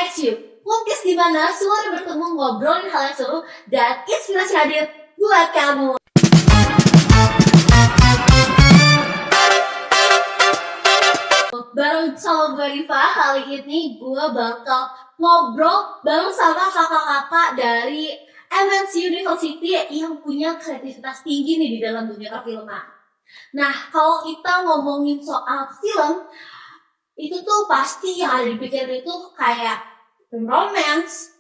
X You, podcast di mana suara bertemu ngobrolin hal yang seru dan inspirasi hadir buat kamu. Bareng sama gue Riva, kali ini gue bakal ngobrol bareng sama kakak-kakak dari MNC University yang punya kreativitas tinggi nih di dalam dunia perfilman. Nah, kalau kita ngomongin soal film, itu tuh pasti yang ada di pikiran itu kayak film romance,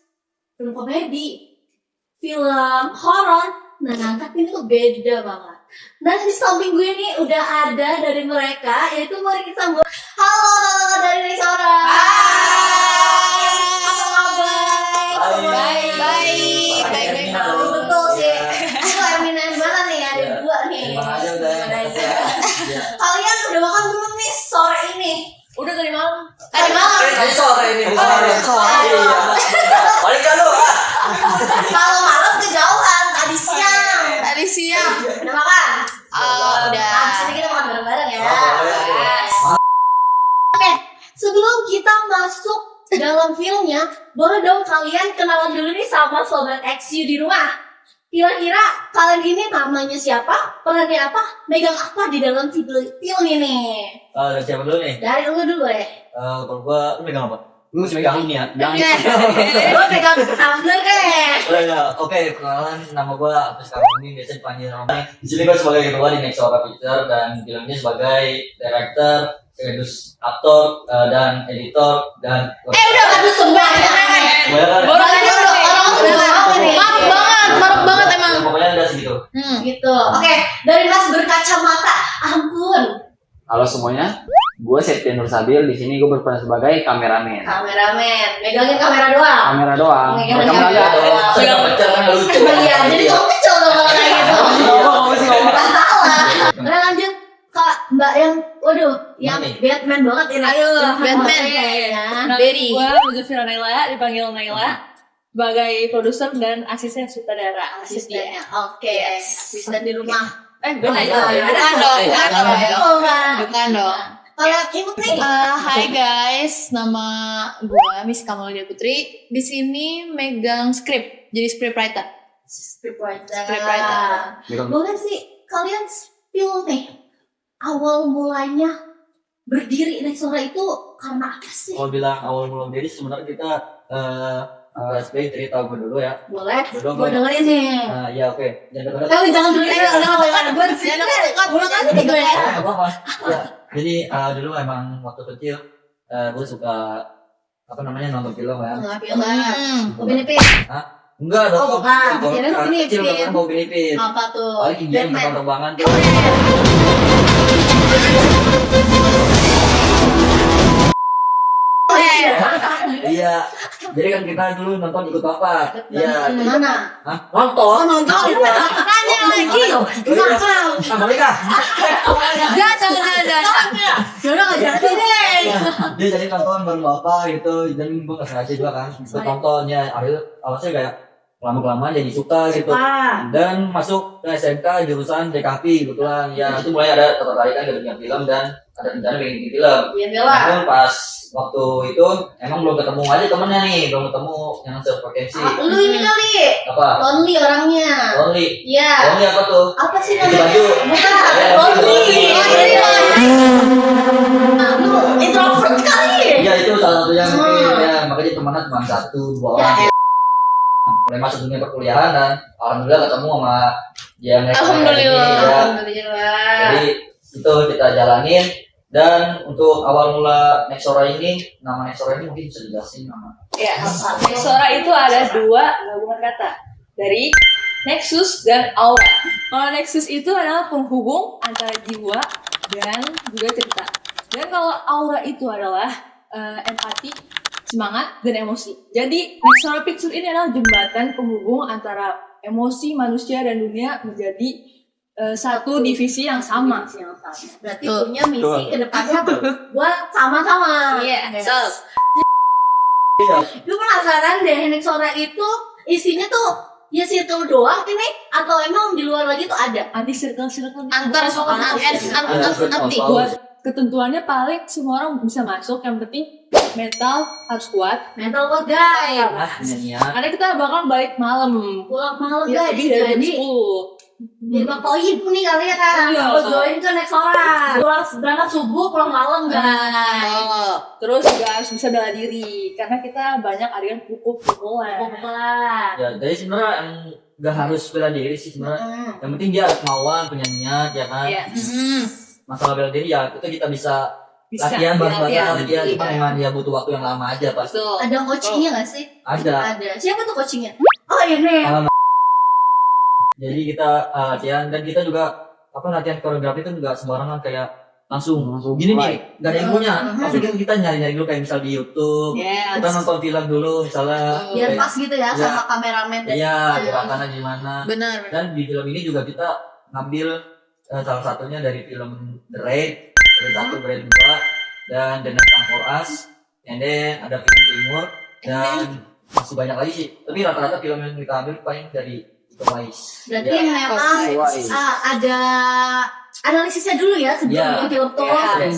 film komedi, film horor. Nah, tapi ini tuh beda banget. Dan di samping gue nih udah ada dari mereka, yaitu mari kita sambut. Halo dari Nexora. Hai. Apa kabar? Baik. Betul sih. Itu Eminem banget nih, ada dua nih. Kalian udah makan belum nih sore ini? Udah tadi malam. Tadi malam. Tadi sore ini, sore. Iya. Balik kan lu, ah. Kalau malam kejauhan, tadi siang. Udah makan? Udah. Abis ini kita makan bareng-bareng ya. Boleh. Oke, sebelum kita masuk dalam filmnya, boleh dong kalian kenalan dulu nih sama Sobat XU di rumah. Kira-kira kalian ini namanya siapa? Perannya apa? Megang apa di dalam film ini? Dari siapa dulu nih? Dari lu dulu ya. Kalau gua, lu megang apa? Lu mesti megang ini ya. Gue pegang tumbler deh. Oke, perkenalan, nama gua Apis Kamuni, biasa dipanggil Romi. Di sini gua sebagai ketua di Nexora Picture dan filmnya sebagai director, sekaligus aktor dan editor dan. Udah kadu semuanya. Maruk banget emang. Pokoknya udah segitu. Gitu. Oke, dari Mas berkacamata. Ampun. Halo semuanya, gue Septian Nur Sabil. Di sini gue berperan sebagai kameramen. Kameramen, megangin kamera doang. Kamera doang. Megang Rekam kamera aja. doang. Megang pecah kan lucu. Iya, jadi kamu kecil dong kalau kayak gitu. Nggak salah. Nah lanjut Kak Mbak yang, waduh, yang Mami. Batman banget ini. Ayo, Batman. Berry. Gue Muzafira Naila, dipanggil Naila sebagai produser dan asisten sutradara. Asistennya, oke. Asisten di rumah. Gue Naila. Bukan dong. Bukan dong. Kalau imut nih. Hai guys, nama gue Miss Kamalia Putri. Di sini megang skrip, jadi scriptwriter. Scriptwriter. Megang. Boleh sih kalian spill nih awal mulanya berdiri Nexora itu karena apa sih? Kalau bilang awal mula jadi sebenarnya kita flashback cerita gue dulu ya. Boleh, Dulu gue dengerin nih. Ya oke. Jangan Jangan dulu, jangan gue di sini. Ulang aja nih gue ya. apa-apa. Ya, jadi dulu emang waktu kecil gue suka apa namanya nonton film kan. Film. Upin Ipin. Enggak dong. Oh, bukan. Kirain Waktu Upin kecil Ipin. kan mau Upin Ipin. Apa tuh? Paling game Batman. terbang-terbangan tuh. Iya. Jadi kan kita dulu nonton ikut bapak. Iya. Mana? Hah? Nonton. Nonton. Tanya lagi. Nakal. Sama mereka. Jangan. Jodoh nggak jadi deh. Dia jadi nonton bareng bapak gitu. Dan gue nggak sengaja juga kan. Gue tonton ya. Awalnya kayak lama-kelamaan jadi suka gitu. Dan masuk ke SMK jurusan DKV kebetulan. Ya itu mulai ada ketertarikan ke dunia film dan ada rencana bikin film. Iya bela. Namun pas waktu itu emang belum ketemu aja temennya nih, belum ketemu yang sefrekuensi. Lu ini kali. Apa? Lonely orangnya. Lonely. Iya. Lonely apa tuh? Apa sih Baju namanya? baju. Bukan. Ya, Lonely. lonely. Lu introvert kali. Iya itu salah satunya mungkin ya makanya temenan cuma 1-2 orang. Mulai masuk dunia perkuliahan dan alhamdulillah ketemu sama yang Alhamdulillah. Alhamdulillah. Jadi itu kita jalanin dan untuk awal mula Nexora ini, nama Nexora ini mungkin bisa dijelasin nama. Ya, Nexora itu ada dua gabungan kata dari Nexus dan Aura. Kalau Nexus itu adalah penghubung antara jiwa dan juga cerita. Dan kalau Aura itu adalah empati, semangat, dan emosi. Jadi Nexora Picture ini adalah jembatan penghubung antara emosi manusia dan dunia menjadi satu divisi yang sama. Berarti punya misi ke depannya buat sama-sama. Iya. Lu penasaran deh Nexora itu isinya tuh ya circle doang ini atau emang di luar lagi tuh ada? Anti circle Antar buat ketentuannya paling semua orang bisa masuk, yang penting mental harus kuat. Mental kuat guys. Nyanyian. Karena kita bakal balik malam. Pulang malam Ya, guys. lebih dari jam Jadi 10. 5 poin nih kalian kan. Iya. Kalau join ke Nexora. Pulang berangkat subuh, pulang malam guys. Terus juga harus bisa bela diri, karena kita banyak adegan pukul-pukulan. Pelan. Ya, jadi sebenarnya yang nggak harus bela diri sih sebenarnya. Yang penting dia ada kemauan, penyanyian, ya kan. Iya. Masalah bela diri ya itu kita bisa Bisa. latihan bareng-bareng. Latihan. Dia cuma memang dia butuh waktu yang lama aja pas. Betul. Ada coachingnya nggak sih? Ada. Ada. Siapa tuh coachingnya? Oh ini. Jadi kita latihan dan kita juga latihan koreografi itu nggak sembarangan kayak langsung gini nih, nggak ada ilmunya. Pasti kita nyari-nyari dulu kayak misal di YouTube. Yes. Kita nonton film dulu misalnya. Biar kayak- pas gitu ya sama kameramen dan Iya, gerakannya gimana. Benar. Dan di film ini juga kita ngambil salah satunya dari film The Raid, Raid 1, Raid 2, dan The Night Come For Us, and then ada film Timur, dan masih banyak lagi sih. Tapi rata-rata film yang kita ambil paling dari Twice. berarti Ya. memang Twice. ada analisisnya dulu ya sebelum Iya. film tuh.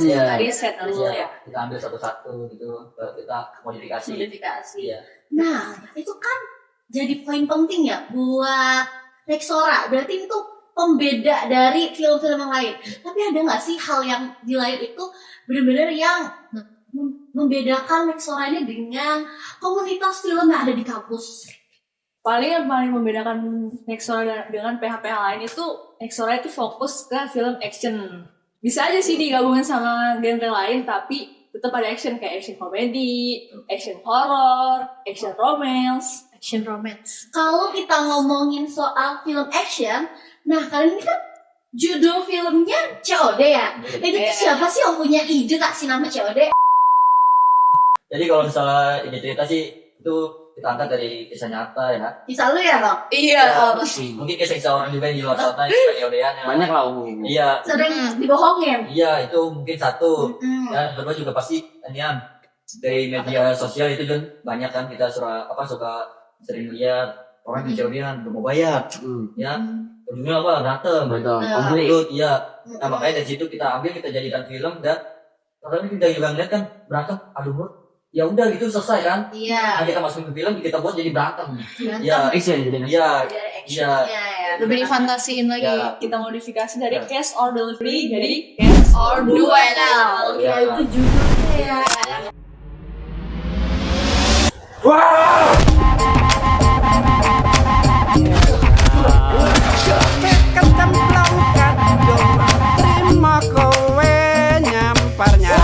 Iya. Riset dulu Iya, ya. kita ambil satu-satu gitu, baru kita modifikasi. Modifikasi. Iya. Nah, itu kan jadi poin penting ya buat Nexora. Berarti itu pembeda dari film-film yang lain. Tapi ada nggak sih hal yang di lain itu benar-benar yang membedakan Nexora ini dengan komunitas film yang ada di kampus? Yang paling membedakan Nexora dengan PH-PH lain itu, Nexora itu fokus ke film action. Bisa aja sih digabungin sama genre lain, tapi tetap ada action, kayak action komedi, action horror, action romance. Action romance. Kalau kita ngomongin soal film action, nah kali ini kan judul filmnya COD ya. Itu tuh siapa sih yang punya ide kasih nama COD? Jadi kalau misalnya ide cerita sih itu kita angkat dari kisah nyata ya. Bisa lu ya bang? Iya. Mungkin kisah orang juga yang di luar sana yang kayak Odean ya. Banyak lah umumnya. Iya, Sering dibohongin. iya itu mungkin satu. Mm-mm. Dan kedua juga pasti anian dari media sosial itu kan banyak kan kita suka sering lihat orang di Odean belum mau bayar, ya. Ujungnya apa? Berantem. Betul. Nah. Konflik. Konflik, iya. Nah makanya dari situ kita ambil kita jadikan film dan karena kita juga ngeliat kan berantem, aduh bro, ya udah gitu selesai kan. Iya. Nah, kita masukin ke film kita buat jadi berantem. Berantem. Iya, Action jadi iya, Dari actionnya ya. Lebih difantasiin lagi. iya. Kita modifikasi dari Ya. Cast or Delivery jadi Cast or Duel. Oke, itu judulnya ya. Kecemplungkan dong, terima kowe nyamparnya.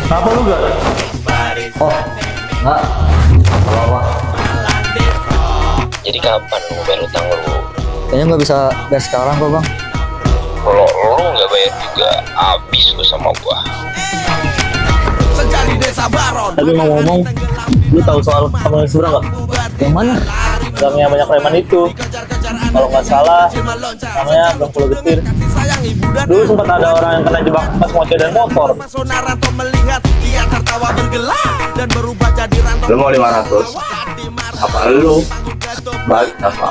Kenapa lu gak? Oh, enggak. Bawa. Jadi kapan lu bayar utang lu? Kayaknya nggak bisa bayar sekarang kok bang. Kalau lu nggak bayar juga habis lu sama gua. Sejali desa Baron. Tapi ngomong-ngomong, lu tahu soal kamu Sura nggak? Yang mana? Gangnya banyak preman itu. Kalau nggak salah, namanya Gang Pulau Getir. Dulu sempat ada orang yang kena jebak pas mau dan motor. Pesona Ranto melihat dia tertawa bergelak dan berubah jadi Ranto. Lu mau 500? Apa lu? Balik apa?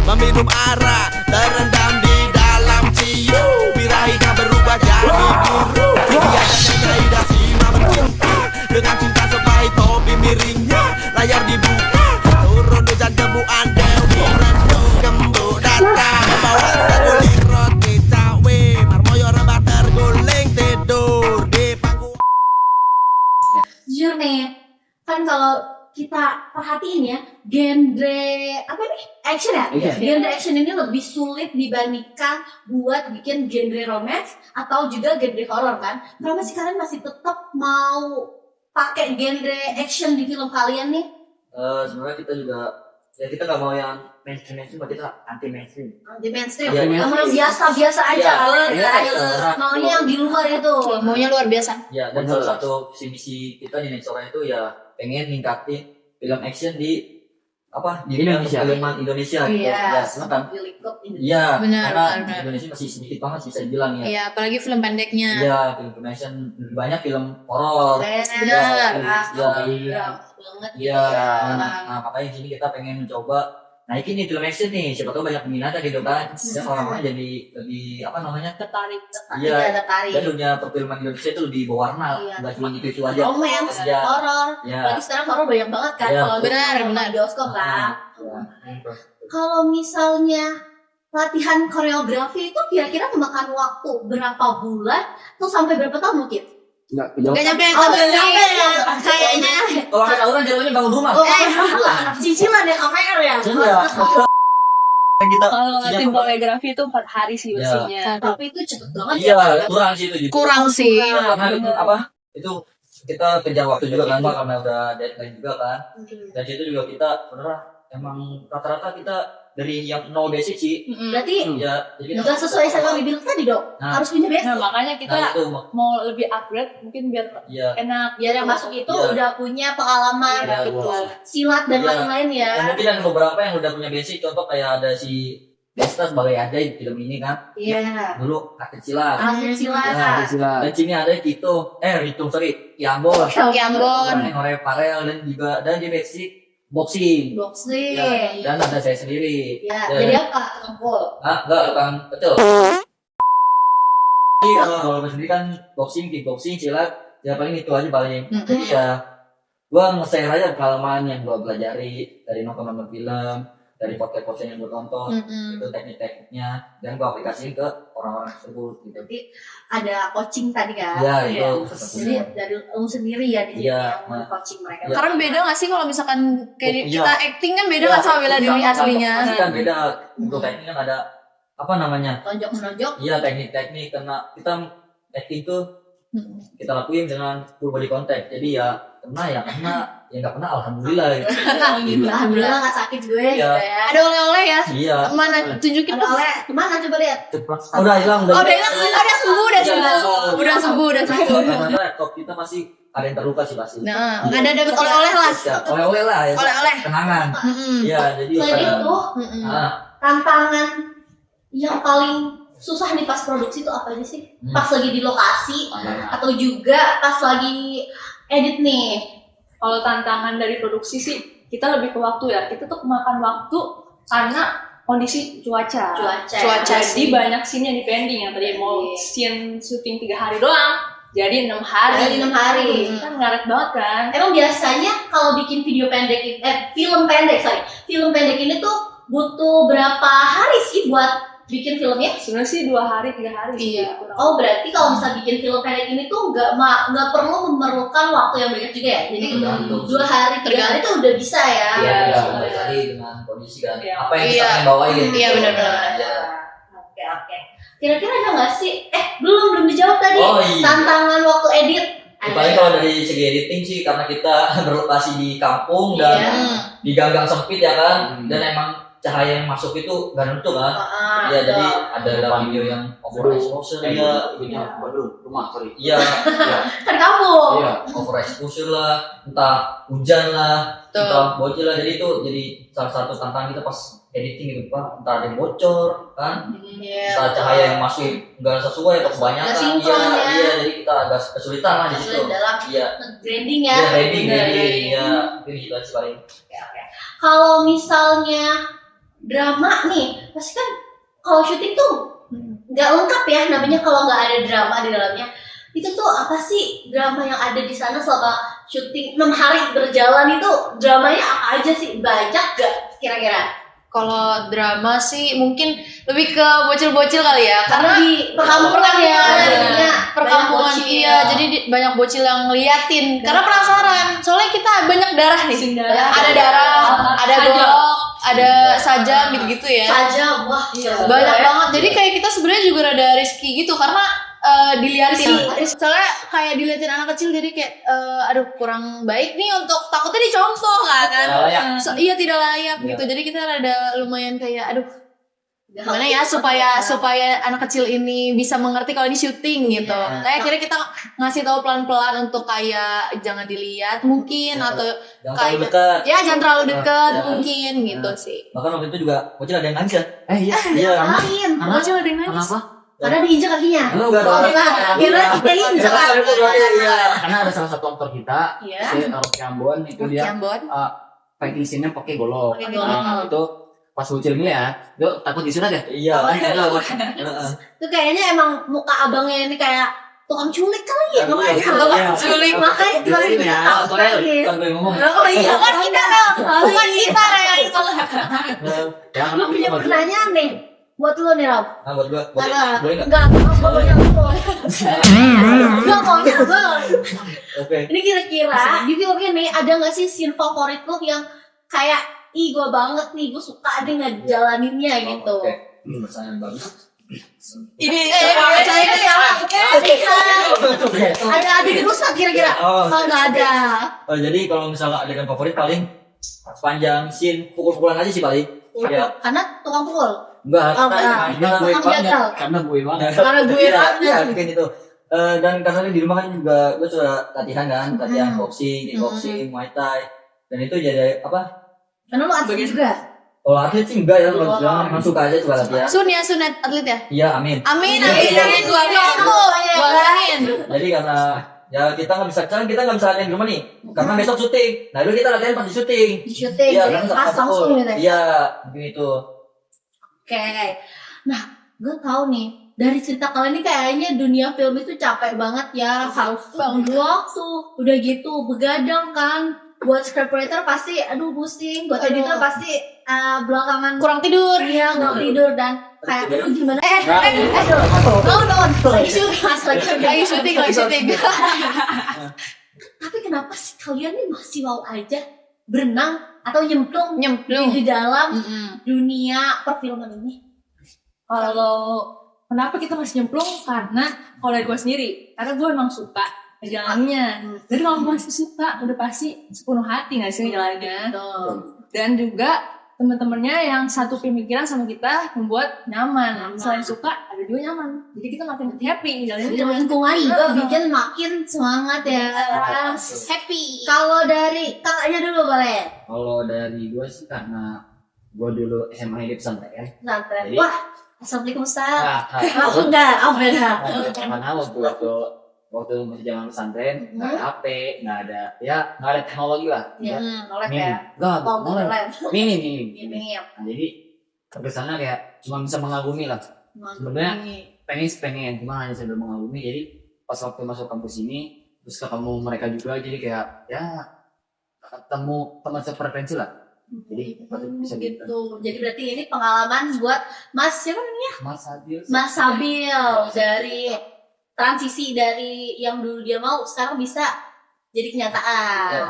Meminum arak terendam di dalam ciu. Birahinya berubah jadi biru. Dia dan Ida Sima bercinta dengan cinta sepahit topi miringnya. Layar dibuka, turun hujan debuan Dewi Rendu gembuk datang membawa seguling roti cawe. Marmoyo rebah terguling tidur di panggung. Jujur nih, kan kalau kita perhatiin ya, genre apa nih? Action ya? Action. Genre action ini lebih sulit dibandingkan buat bikin genre romance atau juga genre horror kan? Kenapa sih kalian masih tetap mau pakai genre action di film kalian nih? Sebenarnya kita juga ya kita nggak mau yang mainstream, kita anti mainstream. Di mainstream, Iya, yang biasa-biasa aja Iya, kalian iya, kan? iya. Maunya yang di luar itu. Maunya luar biasa. Ya dan salah satu visi misi kita di Nexora itu ya pengen ningkatin film action di di Indonesia. filman Indonesia gitu. Iya, Ya, karena kan di lingkup ini. iya, Benar, karena benar. Indonesia masih sedikit banget bisa dibilang ya. Iya, apalagi film pendeknya. Iya, film action lebih banyak film horor. Benar. Iya, Iya, banget. Iya, nah makanya di sini kita pengen mencoba naikin nih film action nih, siapa tahu banyak peminatnya gitu kan, dan orang-orang jadi lebih apa namanya, Tertarik. iya, tertarik. dan dunia perfilman Indonesia itu lebih berwarna, Iya. nggak cuma itu aja. Romance, Ya. horor. Ya. Apalagi sekarang horor banyak banget kan Iya. kalau Benar, benar. di bioskop kan. Ya. Kalau misalnya latihan koreografi itu kira-kira memakan waktu berapa bulan atau sampai berapa tahun mungkin? Enggak, Gak nyampe Oh, tahun nggak sih. nyampe ya. Kayaknya. Kalau ada orang jalannya bangun rumah. Oh, cicilan ya KPR ya. Iya. Kita Kalau siap tim apa? koreografi itu 4 hari sih Ya. bersihnya. Tapi itu cepet banget Iya, ya. kurang sih itu juga. Kurang sih. Karena itu apa? Itu kita kejar waktu juga kan, Mbak, karena udah deadline juga kan. Dan situ juga kita beneran emang rata-rata kita dari yang nol basic sih. Berarti Ya, jadi kita nggak sesuai sama yang dibilang tadi dong. Nah. Harus punya basic. Nah, makanya kita Nah, itu mau lebih upgrade mungkin biar ya. enak. Biar yang masuk itu Iya. udah punya pengalaman Iya, gitu. betul. Silat dan Iya. lain-lain ya. Dan mungkin ada beberapa yang udah punya basic, contoh kayak ada si Desta sebagai Ajay di film ini kan. Iya. Dulu atlet silat. Atlet silat. Ya, Silat. dan sini ada Kito, Yambol, Ambon. Orel Parel, dan juga ada di basic boxing. Boxing. Ya, dan ada saya sendiri. Ya, Ya. jadi apa? Tukang Ah, enggak, tukang pecel. Jadi kalau gue sendiri kan boxing, kickboxing, silat, ya paling itu aja paling. Jadi ya, gua nge-share aja pengalaman yang gua pelajari dari nonton film, dari podcast-podcast yang gue tonton, itu teknik-tekniknya, dan gua aplikasiin ke orang-orang tersebut gitu. Jadi ada coaching tadi kan? Iya, itu. Jadi dari lu sendiri ya di Iya, yang coaching mereka. Iya. Karena beda gak sih kalau misalkan kayak Iya. kita acting kan beda kan sama bela diri aslinya. Pasti kan beda. Untuk teknik kan ada apa namanya? Tonjok menonjok. Iya, teknik-teknik, karena kita acting tuh kita lakuin dengan full body contact. Jadi ya kena, ya nggak kena, alhamdulillah gitu. Alhamdulillah nggak sakit gue Iya. gitu ya. Ada oleh-oleh ya? Iya. Mana tunjukin Ada oleh mana coba lihat? Udah hilang, Oh, udah hilang. Udah sembuh, udah Iya, sembuh. Udah sembuh, udah sembuh. Karena laptop kita masih ada yang terluka sih pasti. Nah, ada dapat oleh-oleh lah. Ya, oleh-oleh lah ya. Oleh-oleh. Kenangan. Iya, jadi Selain pada- itu Ah, tantangan yang paling susah nih pas produksi itu apa aja sih? Pas lagi di lokasi atau juga pas lagi edit nih? Kalau tantangan dari produksi sih kita lebih ke waktu ya. Kita tuh makan waktu karena kondisi cuaca. Cuaca Jadi sih. banyak scene yang dipending yang tadi mau scene syuting 3 hari doang. Jadi 6 hari. Jadi 6 hari. Kan ngaret banget kan. Emang biasanya kalau bikin film pendek ini tuh butuh berapa hari sih buat bikin filmnya? Sebenarnya sih 2 hari 3 hari sih. Iya. kurang. Oh, berarti kalau misalnya bikin film pendek ini tuh nggak perlu memerlukan waktu yang banyak juga ya. Jadi Tergantung. 2 hari 3 hari tuh udah bisa ya. Iya, Iya, balik iya. lagi dengan kondisi kan. Iya. Apa yang Iya. bisa kita bawain. Iya, benar-benar. Iya. Oke. Kira-kira ada nggak sih? Belum dijawab tadi. Oh, iya. Tantangan waktu edit. Paling kalau dari segi editing sih, karena kita berlokasi di kampung dan Iya. di gang-gang sempit ya kan, dan emang cahaya yang masuk itu nggak nentu kan. Ya jadi ada video yang overexposure ya, rumah, sorry. iya, Kan kamu. iya, overexposure lah, entah hujan lah, Tuh. entah bocil lah. Jadi itu jadi salah satu tantangan kita pas editing gitu Pak. Entah ada yang bocor kan, Iya. entah cahaya yang masuk nggak sesuai atau kebanyakan. Nggak sinkron ya. Iya, jadi kita agak kesulitan lah di situ. Dalam Iya, branding ya. iya, ready, Branding. ya, itu sih paling. Kalau misalnya drama nih, pasti kan kalau syuting tuh nggak lengkap ya namanya kalau nggak ada drama di dalamnya. Itu tuh apa sih drama yang ada di sana selama syuting 6 hari berjalan itu dramanya apa aja sih? Banyak gak kira-kira? Kalau drama sih mungkin lebih ke bocil-bocil kali ya. Karena di perkampungan ya, jadinya Perkampungan banyak bocil. iya, jadi banyak bocil yang ngeliatin. Karena penasaran. Soalnya kita banyak darah nih. Ada darah, ada golok, ada sajam gitu-gitu ya. Saja, wah Banyak banget. Jadi kayak kita sebenarnya juga rada risky gitu karena diliatin. Soalnya kayak diliatin anak kecil jadi kayak aduh kurang baik nih untuk takutnya dicontoh kan. Tidak layak. Iya tidak layak gitu. Jadi kita rada lumayan kayak aduh gimana ya supaya anak kecil ini bisa mengerti kalau ini syuting gitu. Iya. Nah, akhirnya kita ngasih tahu pelan-pelan untuk kayak jangan dilihat mungkin atau Jangan terlalu dekat. ya jangan terlalu dekat Ya. mungkin gitu sih. Bahkan waktu itu juga bocil ada yang nangis ya. Iya. Iya, karena Lain, Bocil ada yang nangis. Kenapa? karena diinjak kakinya. Lu enggak Oh, tahu. enggak. Kira kita injak kakinya. Iya. Karena ada salah satu aktor kita, Iya. si Rocky Ambon itu dia Ambon. fighting scene-nya pakai golok. Pakai golok. Nah, itu pas Ucil ngeliat, lu takut disunat ya? Iya. Itu kayaknya emang muka abangnya ini kayak tukang culik kali ya. Iya, Makanya iya. culik. Makanya kali Ya, ditakutin. Kan gue ngomong. Oh iya kan kita bukan kita yang itu. Ya, Lu punya pertanyaan nih buat lu nih Rob. Nah, buat gue, boleh nggak? Enggak maunya lu. Enggak maunya lu. Oke. Ini kira-kira di film ini ada nggak sih scene favorit lu yang kayak ih gue banget nih, gue suka deh ngejalaninnya gitu. Oke. Pertanyaan bagus. Ini saya ya. Ada di rusak kira-kira? Oh. Oh nggak ada. Jadi kalau misalnya adegan favorit paling sepanjang scene pukul-pukulan aja sih paling. Ya. Karena tukang pukul. Enggak, Oh, enggak. karena gue Tukang banget. gatal. karena gue banget. Karena gue Iya, banget. iya, mungkin itu. Dan karena di rumah kan juga gue sudah latihan kan, latihan boxing, kickboxing, muay thai. Dan itu jadi apa? Karena lu atlet juga. Kalau atlet sih enggak ya, kalau bilang masuk aja suka latihan. Sun ya, Sun atlet ya. Iya, amin. Amin, amin. Gua amin. Jadi karena ya kita nggak bisa, sekarang kita nggak bisa latihan di rumah nih, karena besok syuting. Nah itu kita latihan pas di syuting. Di syuting, Iya, jadi karena pas langsung gitu ya. Iya, begitu. Oke. Nah, gue tahu nih dari cerita kalian ini kayaknya dunia film itu capek banget ya, harus bangun waktu, udah gitu begadang kan. Buat scriptwriter pasti aduh pusing, buat editor pasti belakangan Kurang tidur. iya nggak tidur dan kayak aduh gimana lagi syuting mas Lagi syuting. tapi kenapa sih kalian nih masih mau aja berenang atau nyemplung Nyemplung. di dalam Mm-mm. dunia perfilman ini? Kalau kenapa kita masih nyemplung? Karena kalau dari gue sendiri, karena gue emang suka ngejalaninnya. Jadi kalau masih suka, udah pasti sepenuh hati nggak sih ngejalaninnya. Dan juga teman-temannya yang satu pemikiran sama kita membuat nyaman. Selain suka, ada juga nyaman. Jadi kita makin happy ngejalaninnya. Jadi lingkungan juga bikin makin semangat ya. Happy. Kalau dari kakaknya dulu boleh. Kalau dari gue sih karena gue dulu SMA di pesantren. Pesantren. Jadi- Wah, assalamualaikum Ustaz. Nah, Oh enggak, oh beda. karena waktu masih zaman pesantren nggak ada HP, nggak ada teknologi lah. Iya, nolep Minim. ya. Nggak, Oh, nolep. nolep. Minim. Ini ya. Nah, jadi kesannya kayak cuma bisa mengagumi lah. Sebenarnya pengen cuma hanya sambil mengagumi. Jadi pas waktu masuk kampus ini terus ketemu mereka juga, jadi kayak ya ketemu teman sefrekuensi lah. Jadi bisa gitu. gitu. Jadi berarti ini pengalaman buat Mas siapa namanya? Mas Adil. Mas Sabil dari transisi dari yang dulu dia mau sekarang bisa jadi kenyataan. Ya.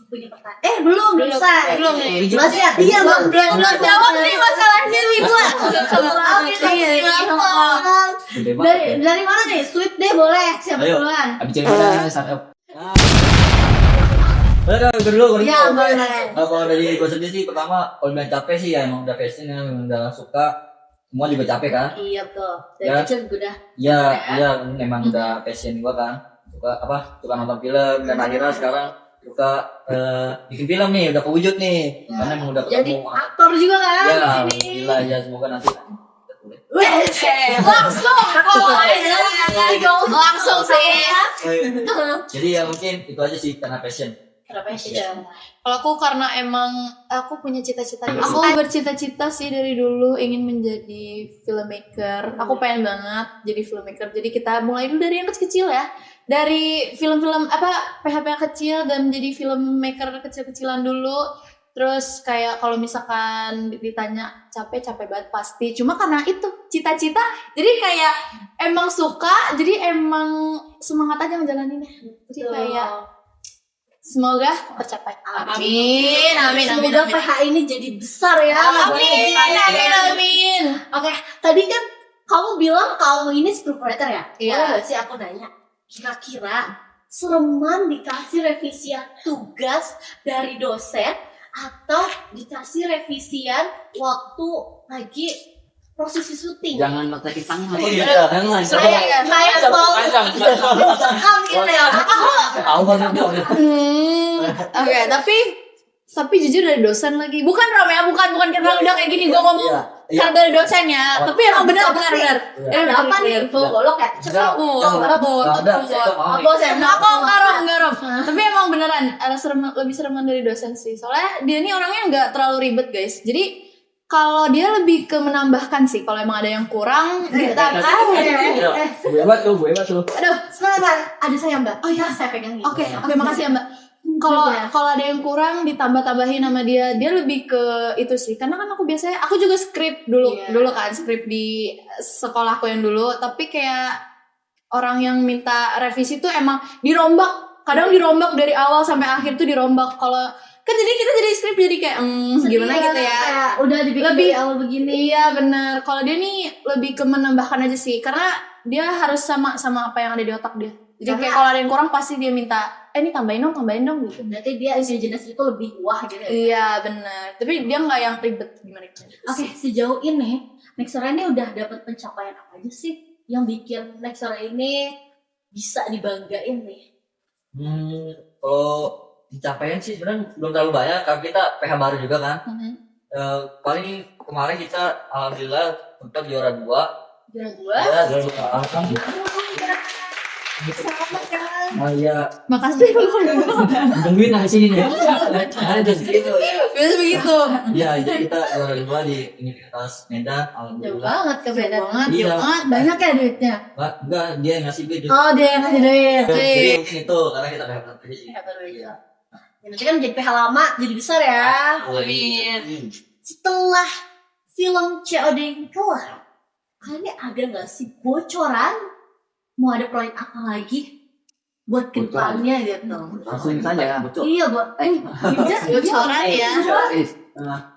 Punya pertanyaan. Belum selesai. Belum. Mas ya, iya belum jawab nih masalahnya nih buat. Gede banget. Dari mana nih? Sweet deh boleh. Siapa Ayo. duluan? Abis cerita startup. Udah dulu. Ya boleh. Kalau dari gue sendiri sih, pertama kalau bilang capek sih ya emang udah passion, emang udah suka. Semua juga capek kan? Iya betul. Dari Ya. kecil juga udah. Iya, memang udah passion gua kan. Suka nonton film dan akhirnya sekarang suka bikin film nih, udah kewujud nih. Karena emang udah Jadi ketemu. aktor juga kan? Ya, di sini. alhamdulillah ya, semoga nanti Langsung sih. Jadi ya mungkin itu aja sih karena passion. Kenapa ya? Kalau aku karena emang aku punya cita-cita. Aku bercita-cita sih dari dulu ingin menjadi filmmaker. Aku pengen banget jadi filmmaker. Jadi kita mulai dulu dari yang kecil ya. Dari film-film PH-PH kecil dan menjadi filmmaker kecil-kecilan dulu. Terus kayak kalau misalkan ditanya capek banget pasti. Cuma karena itu cita-cita. Jadi kayak emang suka. Jadi emang semangat aja menjalaninya. Jadi kayak semoga tercapai. Amin. Semoga PH ini jadi besar ya. Amin. Oke, tadi kan kamu bilang kamu ini scriptwriter ya? Iya. Boleh gak sih aku nanya, kira-kira sereman dikasih revisian tugas dari dosen atau dikasih revisian waktu lagi prosesi syuting? Jangan letakkan tangan. Oh iya, jangan. Kayak tol belakang gitu ya. Tahu kan itu. Oke, tapi jujur dari dosen lagi. Bukan Rom ya, bukan karena udah kayak gini gue ngomong. Iya. karena dari dosennya. Tapi emang benar. Ada apa nih? Golok ya? Enggak. Tapi emang beneran lebih sereman dari dosen sih. Soalnya dia ini orangnya nggak terlalu ribet guys. Jadi kalau dia lebih ke menambahkan sih. Kalau emang ada yang kurang ditambah. Gue hebat tuh. Aduh, sebentar. Ada saya Mbak. Oh iya, saya pegang ini. Oke, makasih ya Mbak. Kalau ada yang kurang ditambah-tambahin sama dia lebih ke itu sih. Karena kan aku juga skrip dulu kan, skrip di sekolahku yang dulu. Tapi kayak orang yang minta revisi tuh emang dirombak. Kadang dirombak dari awal sampai akhir tuh dirombak. Kalau kan jadi kita jadi skrip jadi kayak gimana gitu ya. Kayak udah dibikin Lebih dari awal begini. Iya benar. Kalau dia nih lebih ke menambahkan aja sih. Karena dia harus sama apa yang ada di otak dia. Jadi kayak kalau ada yang kurang pasti dia minta, ini tambahin dong gitu. Berarti dia imajinasi itu lebih wah gitu ya. Iya benar. Tapi dia nggak yang ribet gimana. Oke, sejauh ini Nexora ini udah dapat pencapaian apa aja sih yang bikin Nexora ini bisa dibanggain nih? Kalau pencapaian sih sebenarnya belum terlalu banyak karena kita PH baru juga kan. Paling kemarin kita alhamdulillah untuk juara 2. Juara 2? Ya, juara 2. Oh iya. Makasih. Tungguin lah di sini nih. Ada segitu. Biasa begitu. Iya, jadi kita juara 2 di Universitas Medan. Jauh Alhamdulillah. banget ke Medan. Iya. Banyak ya duitnya? Enggak, dia yang ngasih duit. Oh, dia yang ngasih duit. Jadi mungkin itu karena kita PH baru aja sih. Ya, nanti kan jadi PH lama jadi besar ya. Amin. Setelah film COD ini keluar, kalian ada nggak sih bocoran mau ada proyek apa lagi buat kedepannya gitu? Langsung saja. Iya, Bocoran ya.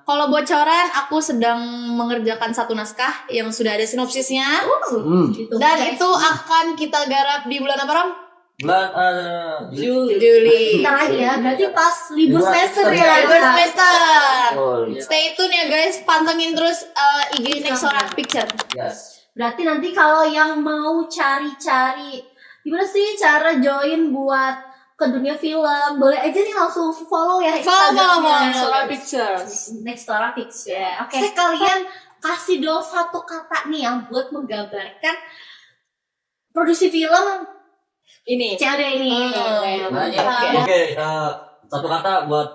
Kalau bocoran, aku sedang mengerjakan satu naskah yang sudah ada sinopsisnya. Gitu. Dan itu akan kita garap di bulan apa, Ram? Bulan Juli. Bentar lagi ya, berarti pas libur semester ya. Libur semester. Oh, Stay tune ya guys, pantengin terus IG Nexora Picture. Yes. Berarti nanti kalau yang mau cari-cari gimana sih cara join buat ke dunia film, boleh aja nih langsung follow ya Instagramnya Nexora Pictures. Nextora Picture. Oke, kalian kasih dong satu kata nih yang buat menggambarkan produksi film Ini. COD ini. Oke, satu kata buat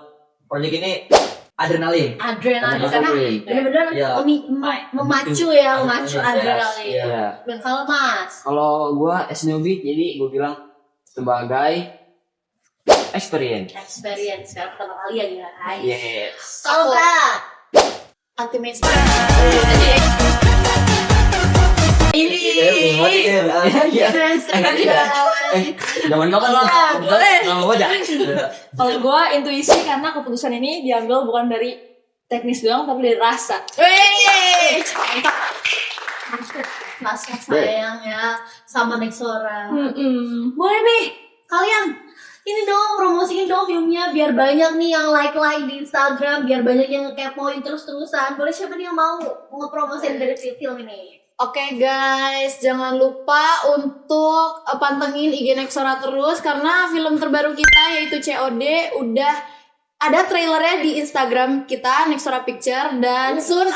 proyek ini adrenalin. Adrenalin karena benar-benar Iya. memacu adrenalin. Iya. Kalau Mas, Kalau gua newbie, jadi gua bilang sebagai experience. sekarang pertama kali ya guys. Yes. Kalau Kak, Anti mainstream. ini Jangan kapan lah. Boleh. Ngomong aja. Kalau gue intuisi karena keputusan ini diambil bukan dari teknis doang tapi dari rasa. Wey. Mas sayang ya sama Nexora. Boleh nih kalian ini dong promosiin dong filmnya biar banyak nih yang like di Instagram, biar banyak yang ngekepoin terus-terusan. Boleh siapa nih yang mau ngepromosiin dari film ini? Oke guys, jangan lupa untuk pantengin IG Nexora terus karena film terbaru kita yaitu COD udah ada trailernya di Instagram kita Nexora Picture dan soon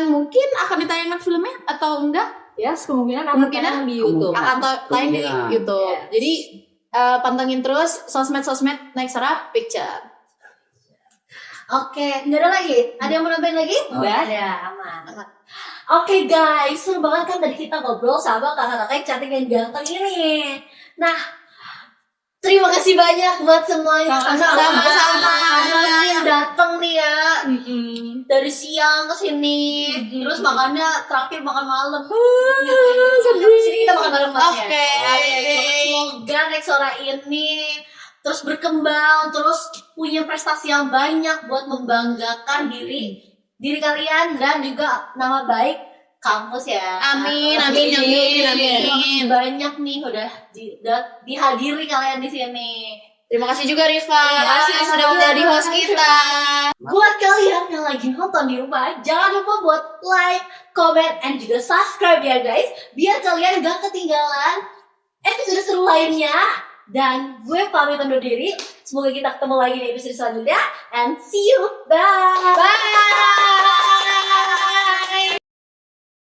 mungkin akan ditayangkan filmnya atau enggak? Ya, kemungkinan akan tayang di YouTube. Akan tayang di Kemungkinan. YouTube. Yes. Jadi pantengin terus sosmed Nexora Picture. Oke, nggak ada lagi? Ada yang mau nambahin lagi? Nggak ada, aman. Oke guys, seru banget kan tadi kita ngobrol sama kakak-kakak yang cantik dan ganteng ini. Nah, terima kasih banyak buat semuanya. Sama-sama. Yang datang nih ya. Dari siang ke sini. Terus makannya terakhir makan malam. Di sini kita makan malam banget ya. Oke. Semoga Nexora ini terus berkembang, terus punya prestasi yang banyak buat membanggakan diri kalian dan juga nama baik kampus ya. Amin. Terima kasih banyak nih udah dihadiri kalian di sini. Terima kasih juga Rifa. Terima kasih sudah menjadi host kita. Buat kalian yang lagi nonton di rumah, jangan lupa buat like, comment, and juga subscribe ya guys, biar kalian gak ketinggalan episode seru lainnya. Dan gue pamit undur diri. Semoga kita ketemu lagi di episode selanjutnya. And see you. Bye. Bye.